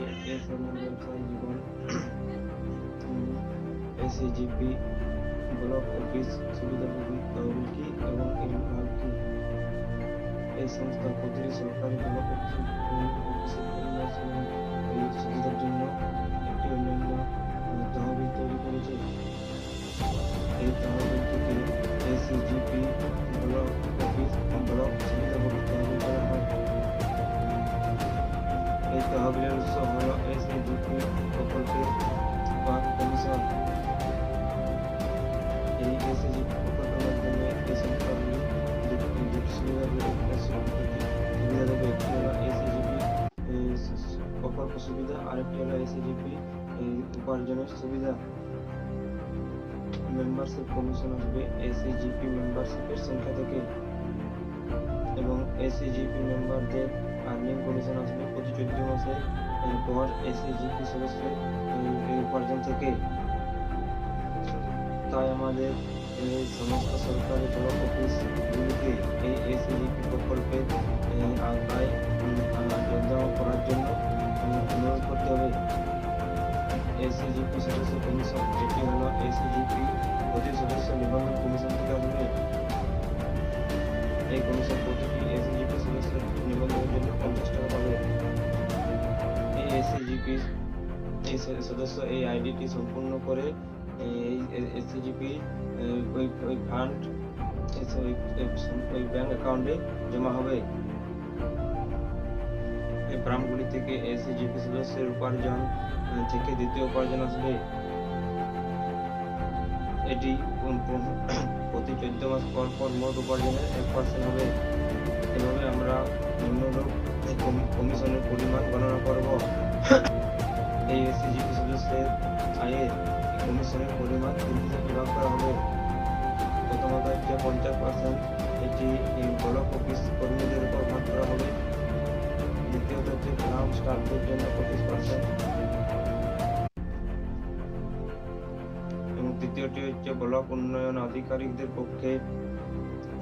SNL ব্যবসায়ী জীবন এসিজিপি block office সুবিধাভোগী তহবিল কি এবং এর লাভ কি? এই সংস্থা প্রতিটি সরকারি ব্লক অফিসের সুবিধার জন্য একটি অন্যান্য তহবিল তৈরি করেছে। এই তহবিলটিকে এসিজিপি ব্লক অফিস ব্লক সুবিধাভোগী তহবিল বলা হয়। এই তহবিলের উৎস হল এসিজিপি প্রকল্পের কমিশন। এই এসিজিপি প্রকল্পের মাধ্যমে এই সংস্থাগুলি দুটি সুবিধা দেবে। একটি হলো এসিজিপি প্রকল্প সুবিধা, আরেকটি হলো এসিজিপি উপার্জনের সুবিধা। মেম্বারশিপ কমিশন আসবে এসিজিপি মেম্বারশিপের সংখ্যা থেকে, এবং এসিজিপি মেম্বারদের আর্নিং কমিশন আসবে প্রতি 14 মাসে পর এসিজিপি সদস্যের উপার্জন থেকে। তাই আমাদের সমস্ত সরকারি ব্লক অফিসগুলিকে এই এসিজিপি প্রকল্পের আওতায় যোগদান করার জন্য অনুরোধ করতে হবে। এসিজিপি সদস্য কমিশন, যেটি হলো এসিজিপি প্রতি সদস্য নিবন্ধন কমিশন থেকে আসবে। এই কমিশন প্রতিটি এসিজিপি সদস্য নিবন্ধনের জন্য 50 টাকা পাবে। এই এসিজিপি সদস্য এই আইডিটি সম্পূর্ণ করে এই এসিজিপি ওই ফান্ড ওই ব্যাংক অ্যাকাউন্টে জমা হবে। এই ফার্মগুলি থেকে এসিজিপি সদস্যের উপার্জন থেকে দ্বিতীয় উপার্জন আসবে। এটি প্রতি 14 মাস পর পর মোট উপার্জনের 1% হবে। এভাবে আমরা নিম্নরূপ কমিশনের পরিমাণ গণনা করব। এই এসিজিপি সদস্যের আয়ের কমিশনের পরিমাণ 3 ভাগ করা হবে। প্রথমত হচ্ছে 50%, এটি ব্লক অফিস কর্মীদের উপর ভাগ করা হবে। দ্বিতীয়ত হচ্ছে গ্রাউন্ড স্টাফদের জন্য 25%, এবং তৃতীয়টি হচ্ছে ব্লক উন্নয়ন আধিকারিকদের পক্ষে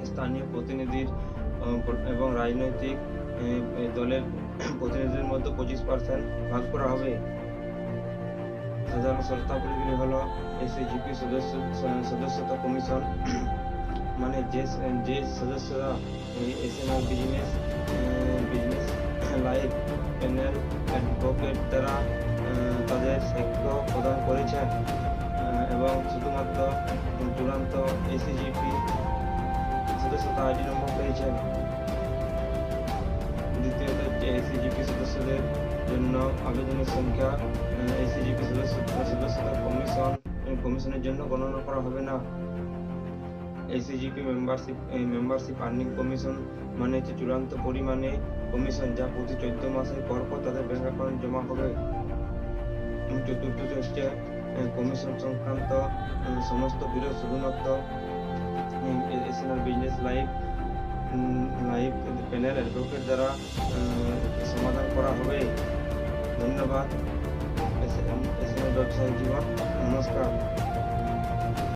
স্থানীয় প্রতিনিধির এবং রাজনৈতিক দলের প্রতিনিধিদের মধ্যে 25% ভাগ করা হবে। সাধারণ শর্তাবলীগুলি হলো এসিজিপি সদস্যতা কমিশন, মানে যে সদস্যরা SNL business life panel advocate দ্বারা তাদের সাক্ষ্য প্রদান করেছেন এবং শুধুমাত্র চূড়ান্ত এসিজিপি সদস্যতা আইডি নম্বর পেয়েছেন। দ্বিতীয়ত হচ্ছে এসিজিপি সদস্যদের জন্য আবেদনের সংখ্যা এসিজিপি সদস্যতা কমিশনের জন্য গণনা করা হবে না। এসিজিপি মেম্বারশিপ আর্নিং কমিশন মানে হচ্ছে চূড়ান্ত পরিমাণে কমিশন, যা প্রতি 14 মাসের পর পর তাদের ব্যাংক অ্যাকাউন্ট জমা হবে। চতুর্থ হচ্ছে কমিশন সংক্রান্ত সমস্ত বিরোধ শুধুমাত্র SNL business life panel advocate দ্বারা সমাধান করা হবে। ধন্যবাদ। এসএনএল ব্যবসায়ী জীবন। নমস্কার।